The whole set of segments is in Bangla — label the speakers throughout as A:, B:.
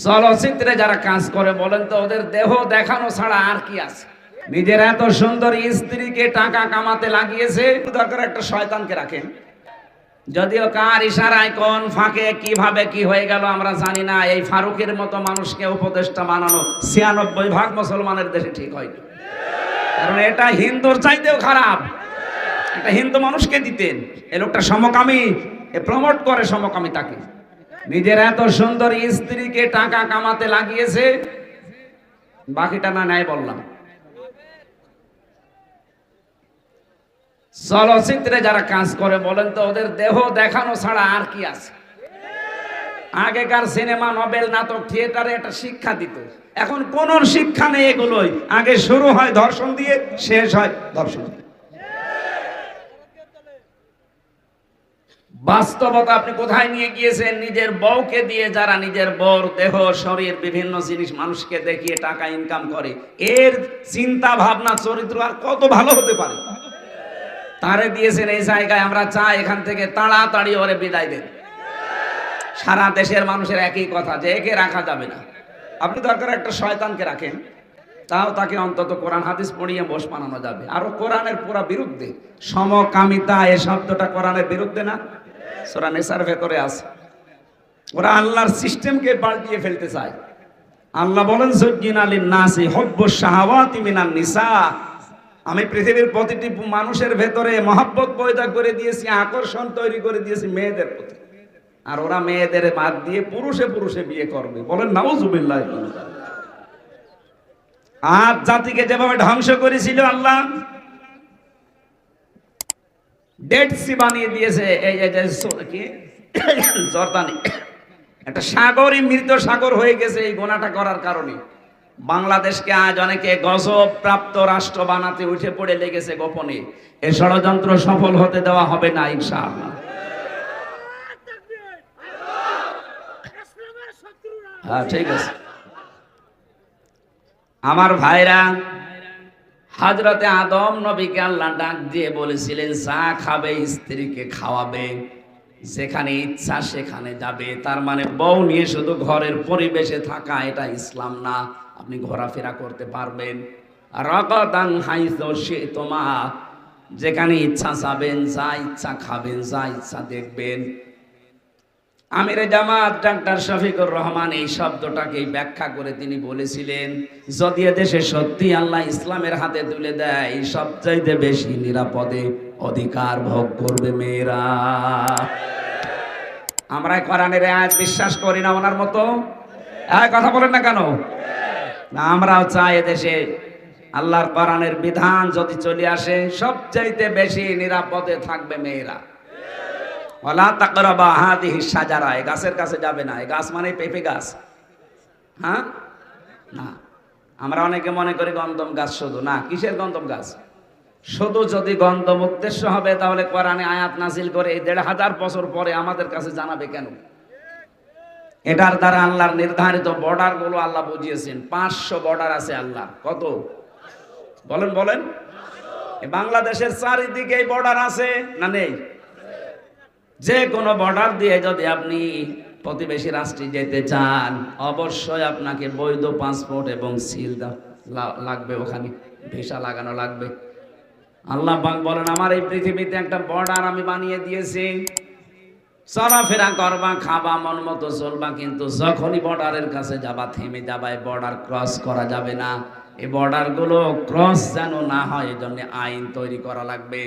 A: চলচ্চিত্রে যারা কাজ করে বলেন তো ওদের দেহ দেখানো ছাড়া আর কি আছে? নিজের এত সুন্দর স্ত্রীকে টাকা কামাতে লাগিয়েছে, দরকার একটা শয়তানকে রাখেন। যদিও কার ইশারায় কোন ফাঁকে কিভাবে কি হয়ে গেল আমরা জানি না। এই ফারুকের মতো মানুষকে উপদেষ্টা বানানো ৯৬% মুসলমানের দেশে ঠিক হয়নি, কারণ এটা হিন্দুর চাইতেও খারাপ। একটা হিন্দু মানুষকে দিতেন, এই লোকটা সমকামী, এ প্রমোট করে সমকামিতাকে। নিজের এত সুন্দর স্ত্রীকে টাকা কামাতে লাগিয়েছে, বাকিটা না নাই বললাম। চলচ্চিত্রে যারা কাজ করে বলেন তো ওদের দেহ দেখানো ছাড়া আর কি আছে? আগেকার সিনেমা, নোবেল, নাটক, থিয়েটারে একটা শিক্ষা দিত, এখন কোন শিক্ষা নেই এগুলোই। আগে শুরু হয় ধর্ষণ দিয়ে, শেষ হয় ধর্ষণ দিয়ে। বাস্তবতা আপনি কোথায় নিয়ে গিয়েছেন? নিজের বউকে দিয়ে, যারা নিজের বউর দেহ, শরীর, বিভিন্ন জিনিস মানুষকে দেখিয়ে টাকা ইনকাম করে, এর চিন্তা ভাবনা, চরিত্র আর কত ভালো হতে পারে? তারে দিয়েছেন এই জায়গায়। আমরা চাই এখান থেকে তাড়াতাড়ি ওরে বিদায় দেন। সারা দেশের মানুষের একই কথা যে একে রাখা যাবে না। আপনি দরকার একটা শয়তানকে রাখেন, তাও তাকে অন্তত কোরআন হাদিস পড়িয়ে বশ বানানো যাবে। আরো কোরআনের পুরা বিরুদ্ধে সমকামিতা, এই শব্দটা কোরআনের বিরুদ্ধে না? সূরা নিসার ভেতরে আছে। ওরা আল্লাহর সিস্টেমকে পাল্টিয়ে ফেলতে চায়। আল্লাহ বলেন যুজ্জিনা লিন-নাসি হুব্বুশ শাহাওয়াতি মিনান নিসা। আমি পৃথিবীর প্রতিটি মানুষের ভেতরে মহব্বত পয়দা করে দিয়েছি, আকর্ষণ তৈরি করে দিয়েছি মেয়েদের প্রতি। আর ওরা মেয়েদের বাদ দিয়ে পুরুষে পুরুষে বিয়ে করবে। বলেন নাউযুবিল্লাহ। আদ জাতিকে যেভাবে ধ্বংস করেছিল আল্লাহ, ডেড সি বানিয়ে দিয়েছে। এই যে কি জর্দানি, একটা সাগরই মৃত সাগর হয়ে গেছে এই গোনাটা করার কারণে। বাংলাদেশকে আজ অনেকে গজব প্রাপ্ত রাষ্ট্র বানাতে উঠে পড়ে লেগেছে গোপনে। এই ষড়যন্ত্র সফল হতে দেওয়া হবে না ইনশাআল্লাহ। হ্যাঁ, ঠিক আছে আমার ভাইরা। হযরতে আদম নবীকে আল্লাহ ডাক দিয়ে বলেছিলেন, যা খাবে স্ত্রীকে খাওয়াবে, যেখানে ইচ্ছা সেখানে যাবে। তার মানে বউ নিয়ে শুধু ঘরের পরিবেশে থাকা এটা ইসলাম না। আপনি ঘোরাফেরা করতে পারবেন। রাগাদান হাইসু শি'তুমা, যেখানে ইচ্ছা যাবেন, যা ইচ্ছা খাবেন, যা ইচ্ছা দেখবেন। আমিরে জামাত ডাক্তার শফিকুর রহমান এই শব্দটাকেই ব্যাখ্যা করে তিনি বলেছিলেন, যদি দেশে সত্যি আল্লাহ ইসলামের হাতে তুলে দেয়, সবচাইতে বেশি নিরাপদে অধিকার ভোগ করবে মেয়েরা। আমরা কোরআনের আয়াত বিশ্বাস করি না ওনার মতো? কথা বলেন না কেন? না, আমরাও চাই এদেশে আল্লাহর কোরআনের বিধান যদি চলে আসে, সবচাইতে বেশি নিরাপদে থাকবে মেয়েরা। ওয়ালা তাকরাবা হাদিহি শাজারা, এই গাছের কাছে যাবে না। এই গাছ মানে পেঁপে গাছ, হ্যাঁ না। আমরা অনেকে মনে করি গন্ধম গাছ, শুধু না। কিসের গন্ধম গাছ? শুধু যদি গন্ধম উদ্দেশ্য হবে, তাহলে কোরআনে আয়াত নাজিল করে এই ১৫০০ বছর পরে আমাদের কাছে জানাবে কেন? এটার দ্বারা আল্লাহর নির্ধারিত বর্ডার গুলো আল্লাহ বুঝিয়েছেন। ৫০০ বর্ডার আছে আল্লাহর। কত বলেন বলেন? বাংলাদেশের চারিদিকে এই বর্ডার আছে না নেই? যে কোনো বর্ডার দিয়ে যদি আপনি প্রতিবেশী রাষ্ট্রে যেতে চান, অবশ্যই আপনাকে বৈধ পাসপোর্ট এবং সিল লাগবে, ওখানে ভিসা লাগানো লাগবে। আল্লাহ পাক বলেন, আমার এই পৃথিবীতে একটা বর্ডার আমি বানিয়ে দিয়েছি। চলাফেরা করবা, খাবা, মন মতো চলবা, কিন্তু যখনই বর্ডারের কাছে যাবা, থেমে যাবা। এই বর্ডার ক্রস করা যাবে না। এই বর্ডার গুলো ক্রস যেন না হয়, এই জন্য আইন তৈরি করা লাগবে।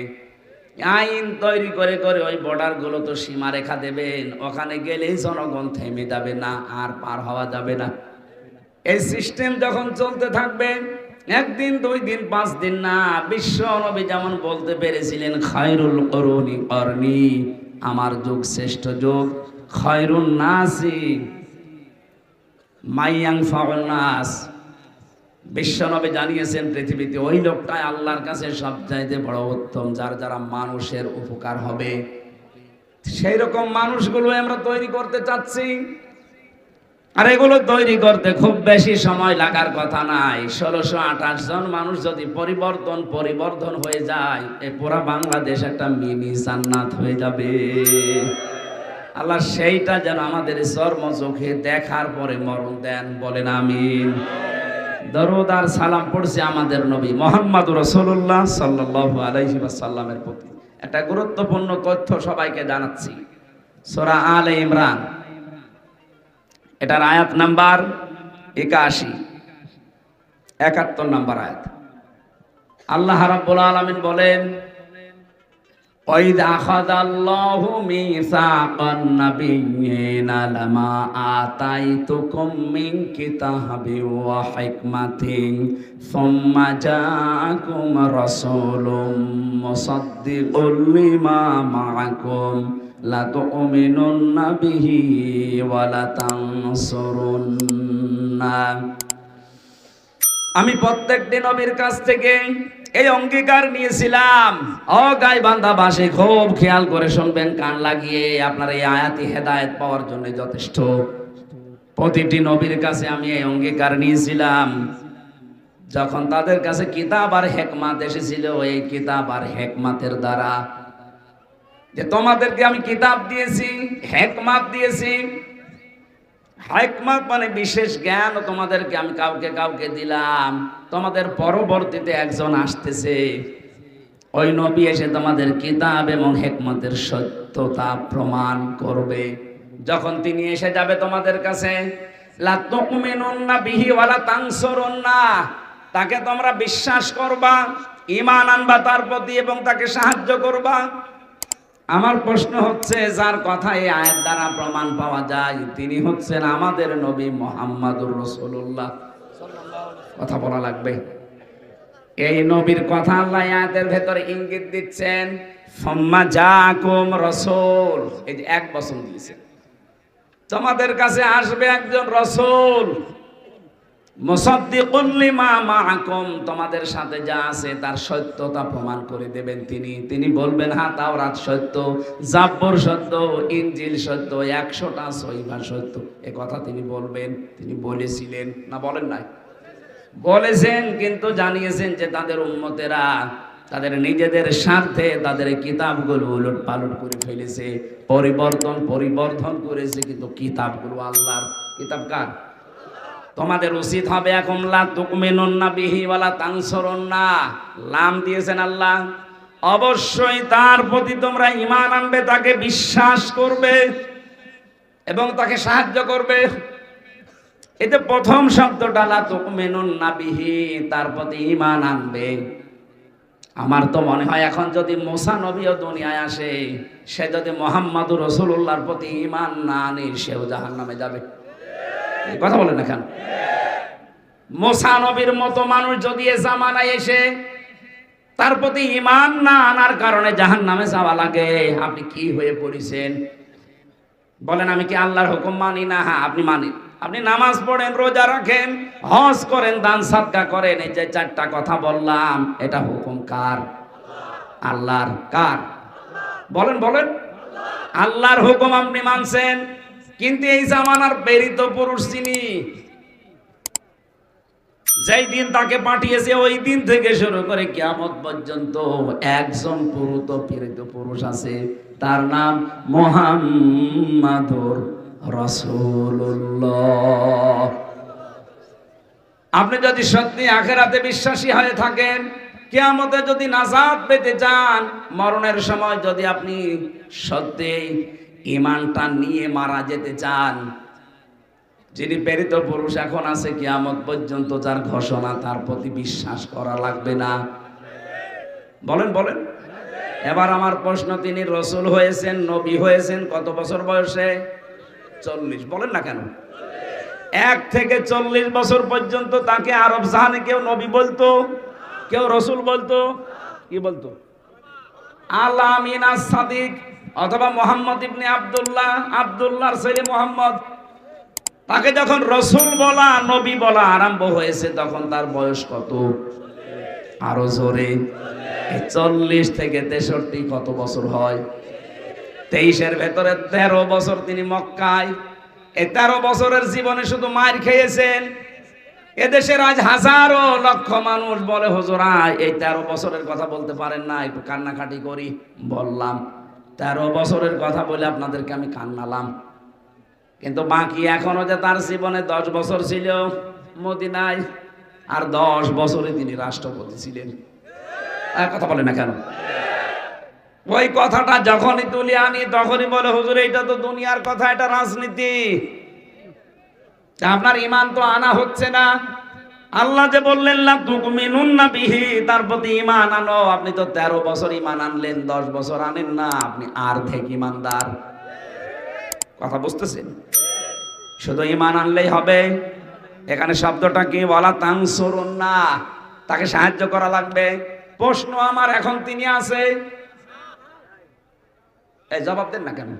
A: আইন তৈরি করে করে ওই বর্ডার গুলো তো সীমারেখা দেবেন, ওখানে গেলেই জনগণ থেমে যাবে না, আর পার হওয়া যাবে না। এই সিস্টেম যখন চলতে থাকবে, একদিন, ২ দিন, ৫ দিন না, বিশ্ব নবী যেমন বলতে পেরেছিলেন, খায়রুল কুরুনি করনি, আমার যুগ শ্রেষ্ঠ যুগ। খায়রুন নাসি মাইয়ানফাউন নাস, বিশ্বনবী জানিয়েছেন পৃথিবীতে ওই লোকটাই আল্লাহর কাছে সবচাইতে বড় উত্তম, যার দ্বারা মানুষের উপকার হবে। সেই রকম মানুষগুলো আমরা তৈরি করতে চাচ্ছি। আর এগুলো তৈরি করতে খুব বেশি সময় লাগার কথা নাই। ১৬২৮ জন মানুষ যদি পরিবর্ধন হয়ে যায়, এই পুরা বাংলাদেশ একটা মিনি জান্নাত হয়ে যাবে। আল্লাহ সেইটা যেন আমাদের চর্ম চোখে দেখার পরে মরণ দেন, বলেন আমিন। দরুদ আর সালাম পড়ছে আমাদের নবী মুহাম্মদুর রাসূলুল্লাহ সাল্লাল্লাহু আলাইহি ওয়াসাল্লামের প্রতি। একটা গুরুত্বপূর্ণ তথ্য সবাইকে জানাচ্ছি। সূরা আলে ইমরান, এটার আয়াত নাম্বার 81, 71 নাম্বার আয়াত। আল্লাহ রাব্বুল আলামিন বলেন, وَإِذْ أَخَذَ اللَّهُ مِيثَاقَ النَّبِيِّينَ لَمَا آتَيْتُكُم مِّن كِتَابٍ وَحِكْمَةٍ ثُمَّ جَاءَكُمْ رَسُولٌ مُّصَدِّقٌ لِّمَا مَعَكُمْ لَتُؤْمِنُنَّ بِهِ وَلَتَنصُرُنَّهُ। আমি প্রত্যেকটি নবীর কাছ থেকে এই অঙ্গীকার নিয়েছিলাম। ও গাইবান্ধাবাসী খুব খেয়াল করে শুনবেন, কান লাগিয়ে। আপনার এই আয়াতি হেদায়েত পাওয়ার জন্য যথেষ্ট। প্রতিটি নবীর কাছে আমি এই অঙ্গীকার নিয়েছিলাম যখন তাদের কাছে কিতাব আর হিকমত এসেছিল, এই কিতাব আর হিকমতের দ্বারা, যে তোমাদেরকে আমি কিতাব দিয়েছি, হিকমত দিয়েছি। হিকমত মানে বিশেষ জ্ঞান তোমাদেরকে আমি কাউকে কাউকে দিলাম। তোমাদের পরবর্তীতে একজন আসতেছে, ওই নবী এসে তোমাদের কিতাব এবং হিকমতের সত্যতা প্রমাণ করবে। যখন তিনি এসে যাবে তোমাদের কাছে, লা তুমিনুন্না বিহি ওয়ালা তানসুরুন্না, তাকে তোমরা বিশ্বাস করবা, ঈমান আনবা তার প্রতি এবং তাকে সাহায্য করবা। আমার প্রশ্ন হচ্ছে, যার কথা এই আয়াত দ্বারা প্রমাণ পাওয়া যায় তিনি হচ্ছেন আমাদের নবী মুহাম্মদুর রাসূলুল্লাহ। কথা বলা লাগবে। এই নবীর কথা আল্লাহ আয়াতের ভেতরে ইঙ্গিত দিচ্ছেন, ফাম্মা জাআকুম রাসূল। এই যে 1 বছর দিয়েছে, তোমাদের কাছে আসবে একজন রাসূল, মুসাদ্দিকুল লিমা মাআকুম, তোমাদের সাথে যা আছে তার সত্যতা প্রমাণ করে দেবেন তিনি। তিনি বলবেন, হ্যাঁ তাওরাত সত্য, জাবর সত্য, ইনজিল সত্য, 100টা সহিফা সত্য। এ কথা তিনি বলবেন। তিনি বলেছিলেন না, বলেন নাই? বলেছেন, কিন্তু জানিয়েছেন যে তাদের উম্মতেরা তাদের নিজেদের স্বার্থে তাদের কিতাবগুলো উলট পালট করে ফেলেছে, পরিবর্তন করেছে। কিন্তু কিতাবগুলো আল্লাহর। কিতাব কার? তোমাদের উচিত হবে এখন লা তুমিনুন্না বিহি ওয়ালা তানসুরুন্না, লাম দিয়েছেন আল্লাহ। অবশ্যই তার প্রতি তোমরা ঈমান আনবে, তাকে বিশ্বাস করবে এবং তাকে সাহায্য করবে। এতে প্রথম শব্দটা লা তুমিনুন্না বিহি, তার প্রতি ঈমান আনবে। আমার তো মনে হয় এখন যদি মুসা নবীও দুনিয়ায় আসে, সে যদি মুহাম্মদুর রাসূলুল্লাহর প্রতি ঈমান না আনে, সেও জাহান্নামে যাবে। কথা বলেন না কেন? মুসা নবীর মতো মানুষ যদি এ জামানায় এসে তার প্রতি ঈমান না আনার কারণে জাহান্নামে যাওয়া লাগে, আপনি কি হয়ে পড়েছেন? বলেন, আমি কি আল্লাহর হুকুম মানি না? হ্যাঁ আপনি মানেন। আপনি নামাজ পড়েন, রোজা রাখেন, হজ করেন, দান সাদকা করেন। এই যে 4টা কথা বললাম, এটা হুকুম কার? আল্লাহর। কার? বলেন বলেন। আল্লাহর হুকুম আপনি মানছেন, কিন্তু এই জামানার প্রেরিত পুরুষ যিনি, যেই দিন তাকে পাঠিয়েছে ওই দিন থেকে শুরু করে কিয়ামত পর্যন্ত একজন প্রেরিত পুরুষ আছে, তার নাম মুহাম্মাদুর রাসূলুল্লাহ। আপনি যদি সত্যি আখিরাতে বিশ্বাসী হয়ে থাকেন, কিয়ামতে যদি নাজাত পেতে চান, মরণের সময় যদি আপনি সত্যি ঈমানটা নিয়ে মারা যেতে চান, যিনি প্রেরিত পুরুষ এখন আছে কিয়ামত পর্যন্ত, যার ঘোষণা, তার প্রতি বিশ্বাস করা লাগবে না? বলেন বলেন। এবার আমার প্রশ্ন, তিনি রাসূল হয়েছেন, নবী হয়েছেন কত বছর বয়সে? 40। বলেন না কেন? 1 থেকে 40 বছর পর্যন্ত তাকে আরব জাহানে কেউ নবী বলতো, কেউ রাসূল বলতো? কি বলতো? আল-আমিন আস-সাদিক, অথবা মুহাম্মদ ইবনে আব্দুল্লাহ, আব্দুল্লাহর ছেলে মুহাম্মদ। তাকে যখন রাসূল বলা, নবী বলা আরম্ভ হয়েছে, তখন তার বয়স কত? আরো জোরে। 40 থেকে 63 কত বছর হয়? 23-এর ভেতরে 13 বছর তিনি মক্কায়। এই 13 বছরের জীবনে শুধু মার খেয়েছেন। এদেশের আজ হাজারো লক্ষ মানুষ বলে, হুজুর এই 13 বছরের কথা বলতে পারেন না, একটু কান্নাকাটি করি। বললাম 13 বছরের কথা বলে আপনাদেরকে আমি কান্নালাম, কিন্তু বাকি এখনো যে তার জীবনে 10 বছর ছিল মদিনায়, আর 10 বছরে তিনি রাষ্ট্রপতি ছিলেন। কথা বলে না কেন? ওই কথাটা যখনই তুলে আনি তখনই বলে হুজুর এটা তো দুনিয়ার কথা, এটা রাজনীতি, আপনার ইমান তো আনা হচ্ছে না। আল্লাহ যে বললেন লা তুমিনুন্না বিহি, তার প্রতি ইমান আনো। আপনি তো 13 বছর ইমান আনলেন, 10 বছর আনেন না, আপনি অর্ধেক ইমানদার। কথা বুঝতেছেন? শুধু ইমান আনলেই হবে? এখানে শব্দটা কি? ওয়ালা তানসুরুন্না, তাকে সাহায্য করা লাগবে। প্রশ্ন আমার, এখন তিনি আছে? এই জবাব দেন না কেন?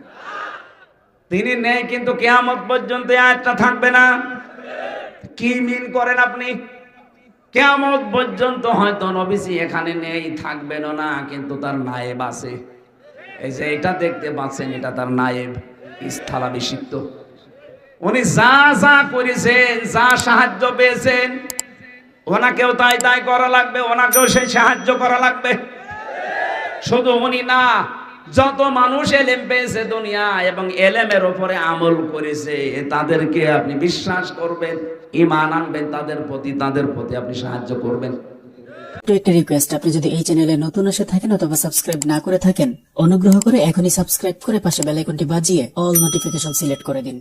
A: তিনি নেই, কিন্তু কিয়ামত পর্যন্ত আয়াতটা থাকবে না। কি মিন করেন আপনি? কিয়ামত পর্যন্ত হয়তো নবীজি এখানে নেই, থাকবেন না, কিন্তু তার নায়েব আছে। এই যে এটা দেখতে পাচ্ছেন, এটা তার নায়েব, স্থলাভিষিক্ত। উনি যা যা করেছেন, যা সাহায্য পেয়েছেন, ওনাকেও তাই তাই করা লাগবে, ওনাকেও সেই সাহায্য করা লাগবে। শুধু উনি না, যত মানুষ এলেম পেয়েছে দুনিয়া এবং এলেমের উপরে আমল করেছে, তাদেরকে আপনি বিশ্বাস করবেন, ঈমান আনবেন তাদের প্রতি আপনি সাহায্য করবেন।
B: একটা রিকোয়েস্ট, আপনি যদি এই চ্যানেলে নতুন এসে থাকেন অথবা সাবস্ক্রাইব না করে থাকেন, অনুগ্রহ করে এখনই সাবস্ক্রাইব করে পাশে বেল আইকনটি বাজিয়ে অল নোটিফিকেশন সিলেক্ট করে দিন।